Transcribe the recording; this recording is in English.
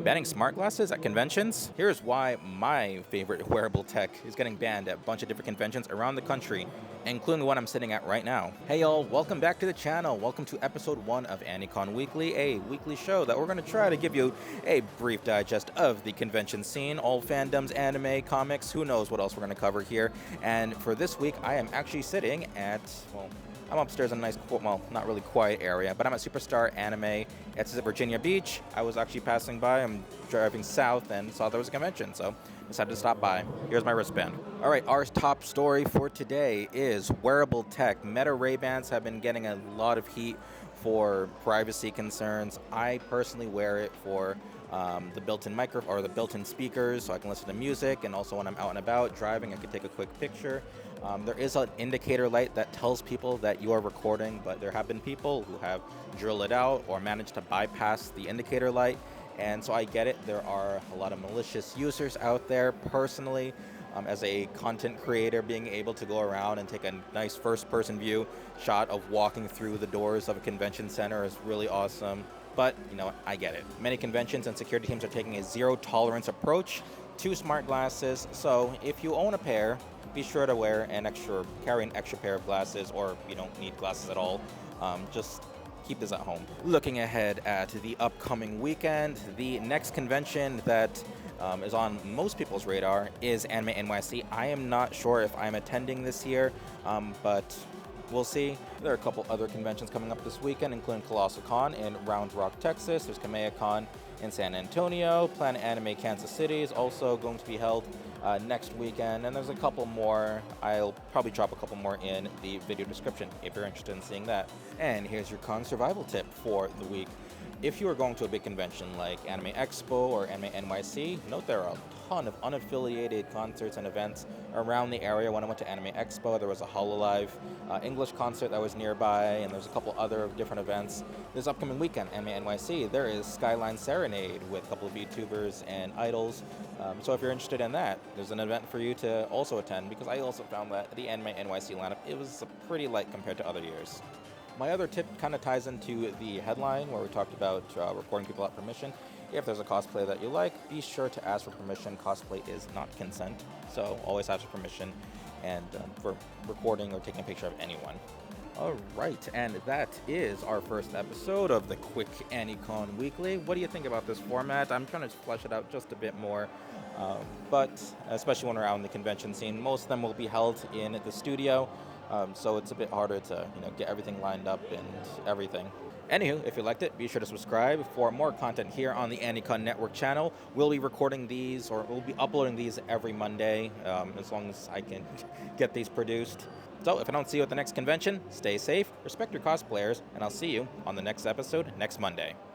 Banning smart glasses at conventions? Here's why my favorite wearable tech is getting banned at a bunch of different conventions around the country, including the one I'm sitting at right now. Hey y'all, welcome back to the channel. Welcome to episode 1 of Anicon Weekly, a weekly show that we're going to try to give you a brief digest of the convention scene, all fandoms, anime, comics, who knows what else we're going to cover here. And for this week, I am actually sitting at, well, I'm upstairs in a nice, well, not really quiet area, but I'm at Superstar Anime. It's at Virginia Beach. I was actually passing by. I'm driving south and saw there was a convention, so decided to stop by. Here's my wristband. All right, our top story for today is wearable tech. Meta Ray-Bans have been getting a lot of heat for privacy concerns. I personally wear it for the built-in microphone or the built-in speakers, so I can listen to music, and also when I'm out and about driving, I can take a quick picture. There is an indicator light that tells people that you are recording, but there have been people who have drilled it out or managed to bypass the indicator light, and so I get it. There are a lot of malicious users out there. Personally, as a content creator, being able to go around and take a nice first-person view shot of walking through the doors of a convention center is really awesome. But, you know, I get it. Many conventions and security teams are taking a zero-tolerance approach to smart glasses, so if you own a pair, be sure to carry an extra pair of glasses, or you don't need glasses at all. Just keep this at home. Looking ahead at the upcoming weekend, the next convention that is on most people's radar is AnimeNYC. I am not sure if I'm attending this year, but we'll see. There are a couple other conventions coming up this weekend, including Colossal Con in Round Rock, Texas. There's Kameha Con in San Antonio. Planet Anime Kansas City is also going to be held next weekend. And there's a couple more. I'll probably drop a couple more in the video description if you're interested in seeing that. And here's your con survival tip for the week. If you are going to a big convention like Anime Expo or AnimeNYC, note there are a ton of unaffiliated concerts and events around the area. When I went to Anime Expo, there was a Hololive English concert that was nearby, and there's a couple other different events. This upcoming weekend, AnimeNYC, there is Skyline Serenade with a couple of YouTubers and idols. So if you're interested in that, there's an event for you to also attend, because I also found that the AnimeNYC lineup, it was pretty light compared to other years. My other tip kind of ties into the headline where we talked about recording people without permission. If there's a cosplay that you like, be sure to ask for permission. Cosplay is not consent, so always ask for permission and for recording or taking a picture of anyone. All right, and that is our first episode of the Quick Anicon Weekly. What do you think about this format? I'm trying to flesh it out just a bit more, but especially when we're out in the convention scene, most of them will be held in the studio. So it's a bit harder to get everything lined up and everything. Anywho, if you liked it, be sure to subscribe for more content here on the Anicon Network channel. We'll be recording these, or we'll be uploading these every Monday, as long as I can get these produced. So if I don't see you at the next convention, stay safe, respect your cosplayers, and I'll see you on the next episode next Monday.